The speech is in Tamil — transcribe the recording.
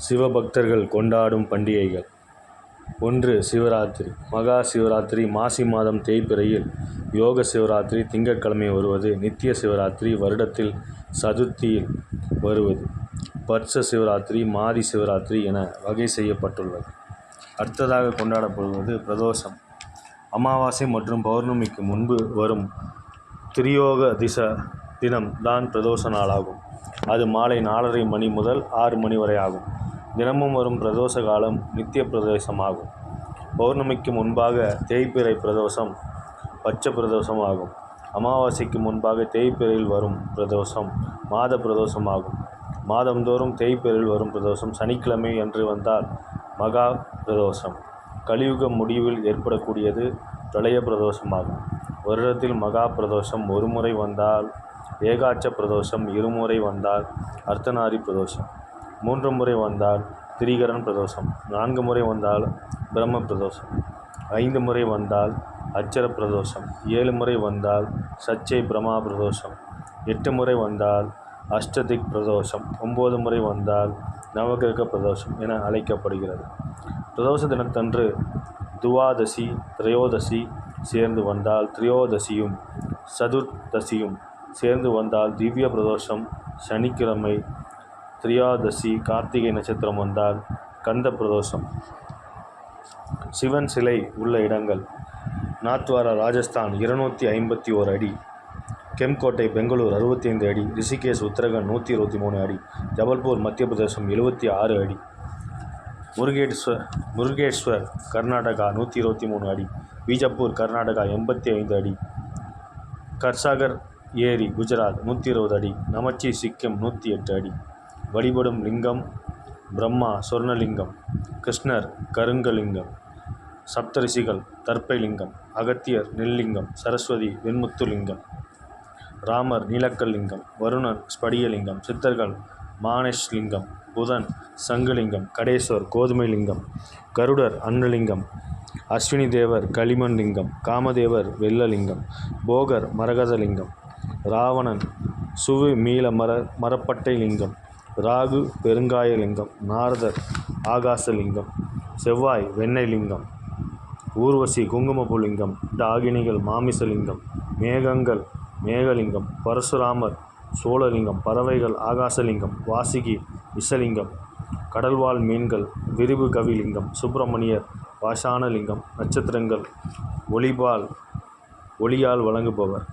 சிவபக்தர்கள் கொண்டாடும் பண்டிகைகள். 1. சிவராத்திரி. மகா சிவராத்திரி மாசி மாதம் தேய்பிறையில் யோக சிவராத்திரி திங்கட்கிழமை வருவது. நித்திய சிவராத்திரி வருடத்தில் சதுர்த்தியில் வருவது. பட்ச சிவராத்திரி மாதி சிவராத்திரி என வகை செய்யப்பட்டுள்ளது. அடுத்ததாக கொண்டாடப்படுவது பிரதோஷம். அமாவாசை மற்றும் பௌர்ணமிக்கு முன்பு வரும் திரியோக தினம் தான் பிரதோஷ நாளாகும். அது மாலை 4:30 மணி முதல் 6 மணி வரை ஆகும். தினமும் வரும் பிரதோஷ காலம் நித்திய பிரதோஷம் ஆகும். பௌர்ணமிக்கு முன்பாக தேய்பிறை பிரதோஷம் பட்ச பிரதோஷம் ஆகும். அமாவாசைக்கு முன்பாக தேய்பிறையில் வரும் பிரதோஷம் மாத பிரதோஷம் ஆகும். மாதந்தோறும் தேய்பிறையில் வரும் பிரதோஷம் சனிக்கிழமை அன்று வந்தால் மகா பிரதோஷம். கலியுக முடிவில் ஏற்படக்கூடியது பிரளய பிரதோஷமாகும். வருடத்தில் மகா பிரதோஷம் ஒரு முறை வந்தால் ஏகாட்ச பிரதோஷம், இருமுறை வந்தால் அர்த்தநாரி பிரதோஷம், 3 முறை வந்தால் திரிகரன் பிரதோஷம், 4 முறை வந்தால் பிரம்ம பிரதோஷம், 5 முறை வந்தால் அச்சர பிரதோஷம், 7 முறை வந்தால் சச்சை பிரம்மா பிரதோஷம், 8 முறை வந்தால் அஷ்டதிக் பிரதோஷம், 9 முறை வந்தால் நவகிரக பிரதோஷம் என அழைக்கப்படுகிறது. பிரதோஷ தினத்தன்று துவாதசி திரையோதசி சேர்ந்து வந்தால் திரையோதசியும் சதுர்தசியும் சேர்ந்து வந்தால் திவ்ய பிரதோஷம். சனிக்கிழமை திரையோதசி கார்த்திகை நட்சத்திரம் வந்தால் கந்த பிரதோஷம். சிவன் சிலை உள்ள இடங்கள்: நாத்வாரா ராஜஸ்தான் 251 அடி, கெம்கோட்டை பெங்களூர் 65 அடி, ரிஷிகேஷ் உத்தரகண்ட் 123 அடி, ஜபல்பூர் மத்திய பிரதேசம் 76 அடி, முருகேஸ்வர் கர்நாடகா 123 அடி, பீஜப்பூர் கர்நாடகா 85 அடி, கர்சாகர் ஏரி குஜராத் 120 அடி, நமச்சி சிக்கிம் 108 அடி. வழிபடும் லிங்கம்: பிரம்மா சொர்ணலிங்கம், கிருஷ்ணர் கருங்கலிங்கம், சப்தரிஷிகள் தர்ப்பை-லிங்கம், அகத்தியர் நெல்லிங்கம், சரஸ்வதி வெண்முத்துலிங்கம், ராமர் நீலக்கல்லிங்கம், வருணன் ஸ்படிகலிங்கம், சித்தர்கள் மானேஷ்லிங்கம், புதன் சங்குலிங்கம், கடேஸ்வர் கோதுமை லிங்கம், கருடர் அன்னலிங்கம், அஸ்வினி தேவர் களிமண் லிங்கம், காமதேவர் வெள்ளலிங்கம், போகர் மரகதலிங்கம், ராவணன் சுவி மீள மரப்பட்டை லிங்கம், ராகு பெருங்காய லிங்கம், நாரதர் ஆகாசலிங்கம், செவ்வாய் வெண்ணெய் லிங்கம், ஊர்வசி குங்குமப்பூ லிங்கம், டாகினிகள் மாமிசலிங்கம், மேகங்கள் மேகலிங்கம், பரசுராமர் சோழலிங்கம், பறவைகள் ஆகாசலிங்கம், வாசுகி விஷலிங்கம், கடல்வாழ் மீன்கள் விரிவு கவிலிங்கம், சுப்பிரமணியர் பாஷாணலிங்கம், நட்சத்திரங்கள் ஒளியால் வழங்குபவர்.